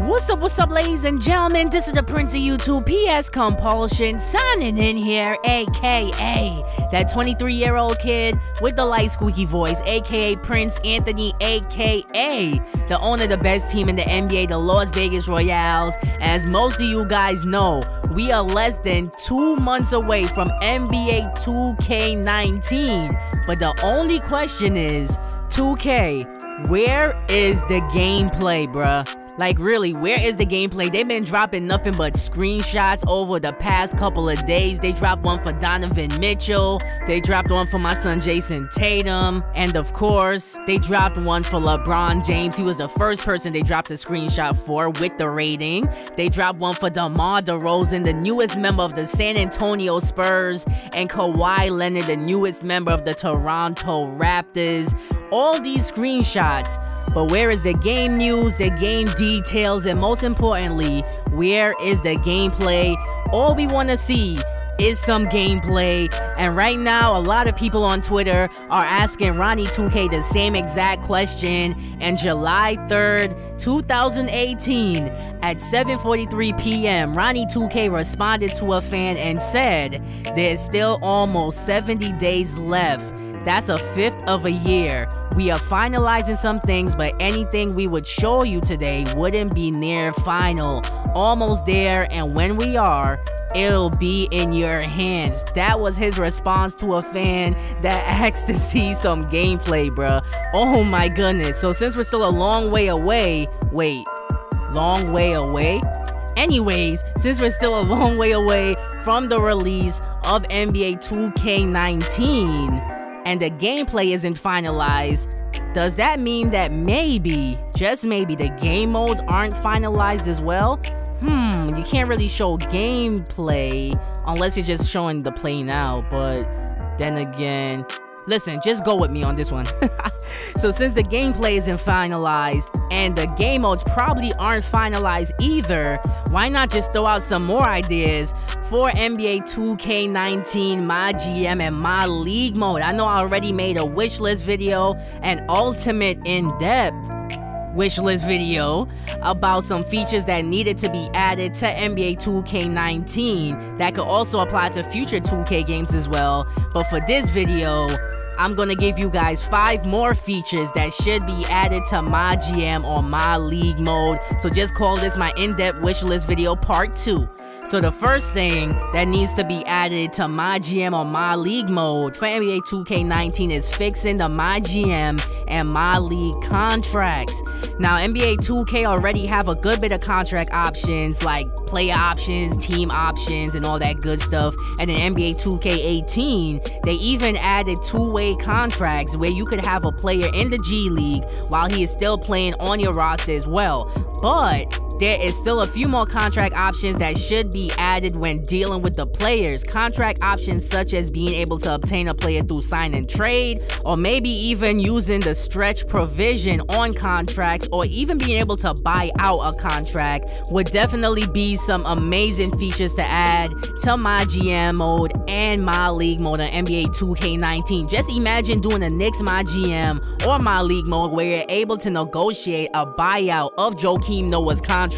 What's up, ladies and gentlemen? This is the Prince of YouTube, PS Compulsion, signing in here, aka that 23-year-old kid with the light squeaky voice, aka Prince Anthony, aka the owner of the best team in the NBA, the Las Vegas Royals. As most of you guys know, we are less than 2 months away from NBA 2K19, but the only question is, 2K, where is the gameplay, bruh? Like, really, where is the gameplay? They've been dropping nothing but screenshots over the past couple of days. They dropped one for Donovan Mitchell. They dropped one for my son Jason Tatum. And of course, they dropped one for LeBron James. He was the first person they dropped a screenshot for with the rating. They dropped one for DeMar DeRozan, the newest member of the San Antonio Spurs, and Kawhi Leonard, the newest member of the Toronto Raptors. All these screenshots. But where is the game news, the game details, and most importantly, where is the gameplay? All we want to see is some gameplay. And right now, a lot of people on Twitter are asking Ronnie 2K the same exact question. And July 3rd, 2018, at 7:43 p.m., Ronnie 2K responded to a fan and said, "There's still almost 70 days left. That's a fifth of a year. We are finalizing some things, but anything we would show you today wouldn't be near final. Almost there, and when we are, it'll be in your hands." That was his response to a fan that asked to see some gameplay, bruh. Oh my goodness. So since we're still a long way away, long way away? Anyways, since we're still a long way away from the release of NBA 2K19, and the gameplay isn't finalized, does that mean that maybe, just maybe, the game modes aren't finalized as well? You can't really show gameplay unless you're just showing the play now, but then again, listen, just go with me on this one. So since the gameplay isn't finalized and the game modes probably aren't finalized either, why not just throw out some more ideas for NBA 2K19 MyGM and MyLeague mode? I know I already made a wishlist video, an ultimate in-depth wishlist video about some features that needed to be added to NBA 2K19 that could also apply to future 2K games as well. But for this video, I'm gonna give you guys 5 more features that should be added to MyGM or MyLeague mode. So just call this my in-depth wishlist video part 2. So the first thing that needs to be added to MyGM or MyLeague mode for NBA 2K19 is fixing the MyGM and MyLeague contracts. Now, NBA 2K already have a good bit of contract options like player options, team options, and all that good stuff. And in NBA 2K18, they even added two-way contracts where you could have a player in the G League while he is still playing on your roster as well. But there is still a few more contract options that should be added when dealing with the players. Contract options such as being able to obtain a player through sign and trade, or maybe even using the stretch provision on contracts, or even being able to buy out a contract would definitely be some amazing features to add to MyGM mode and MyLeague mode on NBA 2K19. Just imagine doing a Knicks MyGM or MyLeague mode where you're able to negotiate a buyout of Joakim Noah's contract.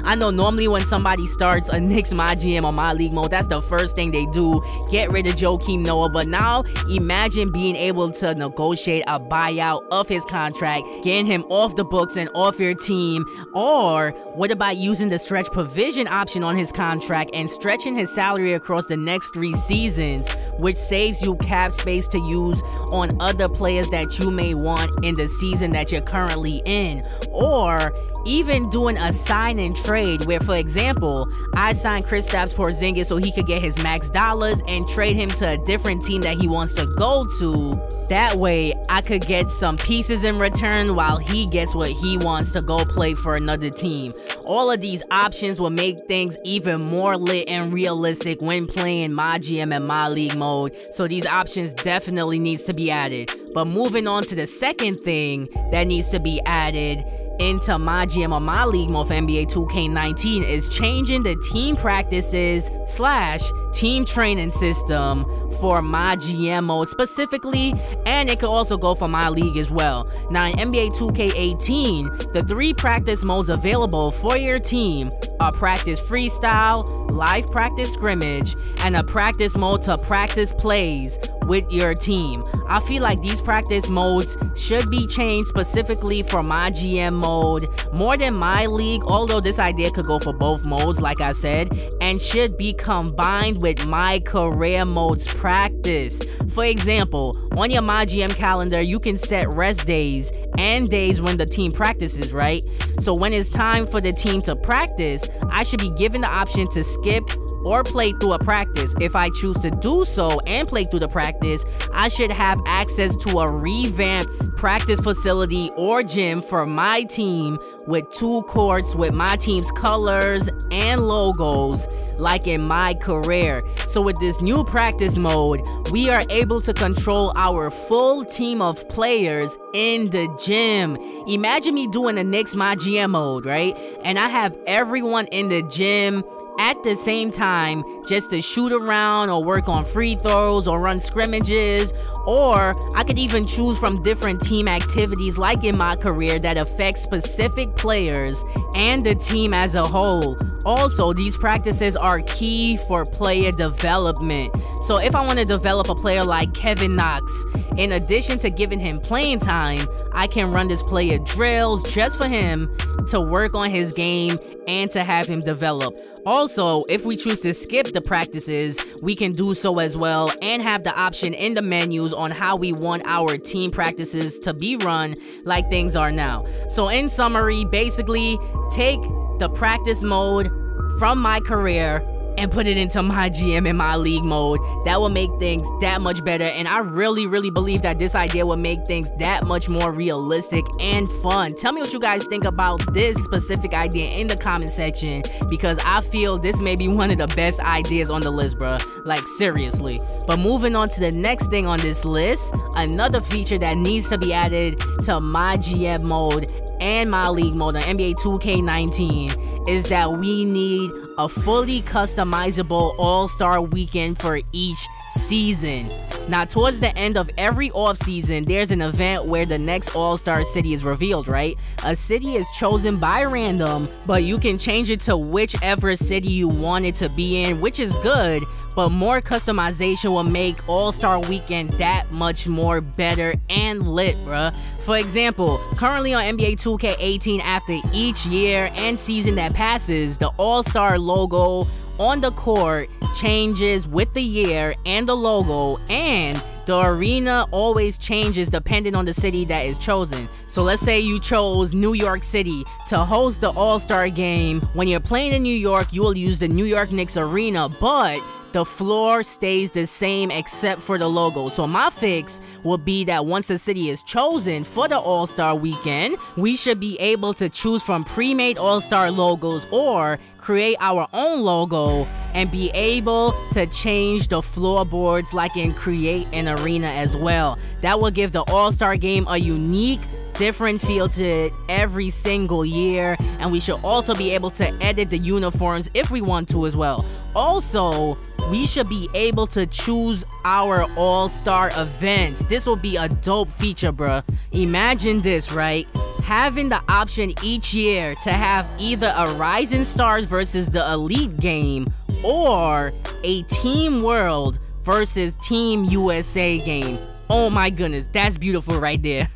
I know normally when somebody starts a Knicks MyGM or MyLeague mode, that's the first thing they do, get rid of Joakim Noah. But now imagine being able to negotiate a buyout of his contract, getting him off the books and off your team. Or what about using the stretch provision option on his contract and stretching his salary across the next 3 seasons, which saves you cap space to use on other players that you may want in the season that you're currently in. Or even doing a sign and trade where, for example, I signed Kristaps Porzingis so he could get his max dollars and trade him to a different team that he wants to go to. That way, I could get some pieces in return while he gets what he wants to go play for another team. All of these options will make things even more lit and realistic when playing MyGM and MyLeague mode. So these options definitely needs to be added. But moving on to the second thing that needs to be added into MYGM or MyLeague mode for NBA 2K19 is changing the team practices / team training system for MYGM mode specifically, and it could also go for MyLeague as well. Now in NBA 2K18, the 3 practice modes available for your team are practice freestyle, live practice scrimmage, and a practice mode to practice plays with your team. I feel like these practice modes should be changed specifically for MyGM mode more than MyLeague, although this idea could go for both modes like I said, and should be combined with My Career mode's practice. For example, on your MyGM calendar, you can set rest days and days when the team practices, right? So when it's time for the team to practice, I should be given the option to skip or play through a practice. If I choose to do so and play through the practice, I should have access to a revamped practice facility or gym for my team with 2 courts with my team's colors and logos like in My Career. So with this new practice mode, we are able to control our full team of players in the gym. Imagine me doing the Knicks MyGM mode, right? And I have everyone in the gym at the same time just to shoot around or work on free throws or run scrimmages, or I could even choose from different team activities like in My Career that affect specific players and the team as a whole. Also, these practices are key for player development. So if I want to develop a player like Kevin Knox, in addition to giving him playing time, I can run this player drills just for him to work on his game and to have him develop. Also, if we choose to skip the practices, we can do so as well and have the option in the menus on how we want our team practices to be run like things are now. So in summary, basically take the practice mode from My Career and put it into MyGM and MyLeague mode. That will make things that much better, and I really believe that this idea will make things that much more realistic and fun. Tell me what you guys think about this specific idea in the comment section, because I feel this may be one of the best ideas on the list, bruh. Like, seriously. But moving on to the next thing on this list, another feature that needs to be added to MyGM mode and MyLeague mode on NBA 2K19 is that we need a fully customizable all-star weekend for each season. Now, towards the end of every off-season, there's an event where the next all-star city is revealed, right? A city is chosen by random, but you can change it to whichever city you want it to be in, which is good, but more customization will make all-star weekend that much more better and lit, bruh. For example, currently on NBA 2K18, after each year and season that passes, the all-star logo on the court changes with the year and the logo, and the arena always changes depending on the city that is chosen. So let's say you chose New York City to host the All-Star game. When you're playing in New York, you will use the New York Knicks arena, but the floor stays the same except for the logo. So my fix will be that once a city is chosen for the All-Star weekend, we should be able to choose from pre-made All-Star logos or create our own logo and be able to change the floorboards like in Create an Arena as well. That will give the All-Star game a unique, different feel to it every single year, and we should also be able to edit the uniforms if we want to as well. Also, we should be able to choose our all-star events. This will be a dope feature, bruh. Imagine this, right? Having the option each year to have either a Rising Stars versus the Elite game or a Team World versus Team USA game. Oh my goodness, that's beautiful right there.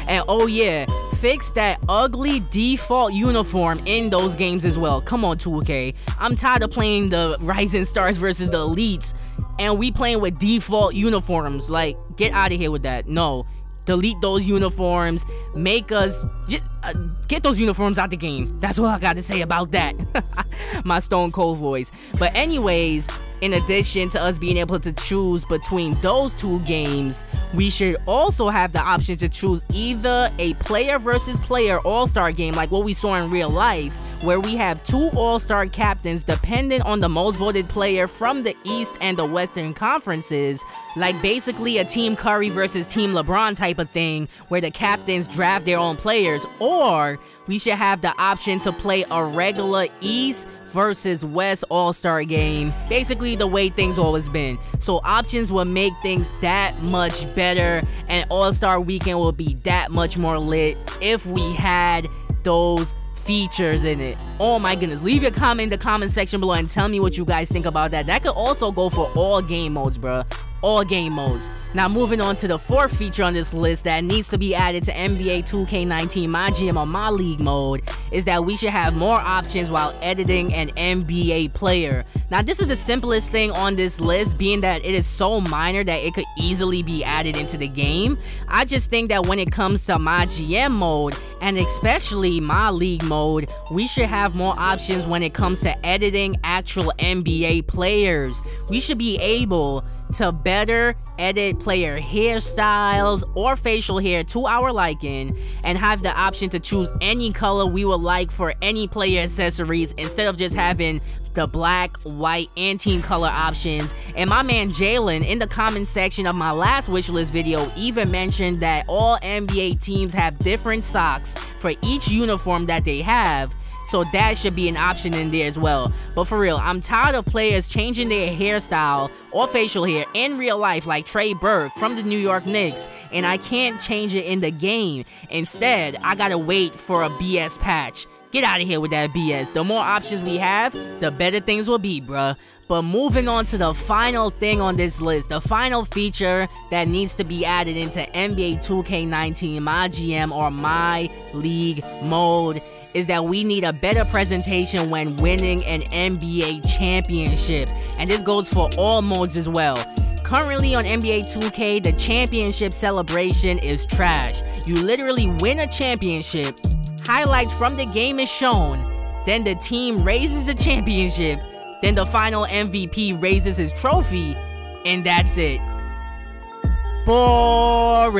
And oh yeah, fix that ugly default uniform in those games as well. Come on, 2K. I'm tired of playing the Rising Stars versus the Elites and we playing with default uniforms. Like, get out of here with that. No. Delete those uniforms. Make us just get those uniforms out the game. That's all I got to say about that. My Stone Cold voice. But anyways, in addition to us being able to choose between those two games, we should also have the option to choose either a player versus player all-star game like what we saw in real life, where we have 2 all-star captains dependent on the most voted player from the East and the Western conferences, like basically a Team Curry versus Team LeBron type of thing, where the captains draft their own players. Or we should have the option to play a regular East versus West all-star game, basically the way things always been. So options will make things that much better, and all-star weekend will be that much more lit if we had those features in it. Oh my goodness, leave your comment in the comment section below and tell me what you guys think about that. That could also go for all game modes, bruh. All game modes. Now moving on to the 4th feature on this list that needs to be added to NBA 2K19 MyGM or MyLeague mode is that we should have more options while editing an NBA player. Now this is the simplest thing on this list, being that it is so minor that it could easily be added into the game. I just think that when it comes to MyGM mode, and especially MyLeague mode, we should have more options when it comes to editing actual NBA players. We should be able to better edit player hairstyles or facial hair to our liking, and have the option to choose any color we would like for any player accessories instead of just having the black, white, and team color options. And my man Jalen in the comment section of my last wishlist video even mentioned that all NBA teams have different socks for each uniform that they have. So that should be an option in there as well. But for real, I'm tired of players changing their hairstyle or facial hair in real life, like Trey Burke from the New York Knicks, and I can't change it in the game. Instead, I gotta wait for a BS patch. Get out of here with that BS. The more options we have, the better things will be, bruh. But moving on to the final thing on this list, the final feature that needs to be added into NBA 2K19 MyGM or MyLeague mode is that we need a better presentation when winning an NBA championship. And this goes for all modes as well. Currently on NBA 2K, the championship celebration is trash. You literally win a championship, highlights from the game is shown, then the team raises the championship, then the final MVP raises his trophy, and that's it. Boring.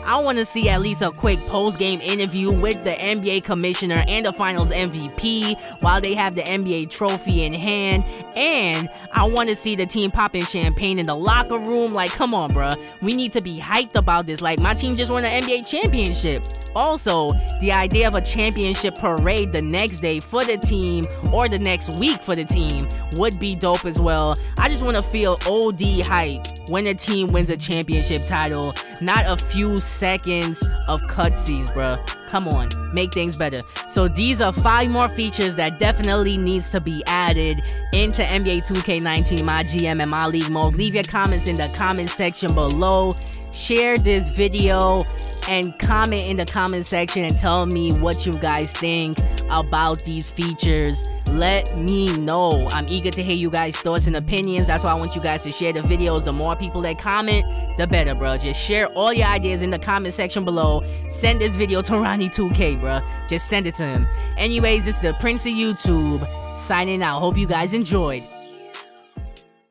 I want to see at least a quick post-game interview with the NBA commissioner and the finals MVP while they have the NBA trophy in hand, and I want to see the team popping champagne in the locker room. Like, come on, bruh. We need to be hyped about this. Like, my team just won an NBA championship. Also, the idea of a championship parade the next day for the team or the next week for the team would be dope as well. I just want to feel OD hype when a team wins a championship title, not a few seconds of cutscenes, bruh. Come on, make things better. So these are 5 more features that definitely needs to be added into NBA 2K19 MyGM and MyLeague mode. Leave your comments in the comment section below. Share this video and comment in the comment section and tell me what you guys think about these features. Let me know. I'm eager to hear you guys' thoughts and opinions. That's why I want you guys to share the videos. The more people that comment, the better, bro. Just share all your ideas in the comment section below. Send this video to Ronnie2K, bro. Just send it to him. Anyways, this is the Prince of YouTube signing out. Hope you guys enjoyed.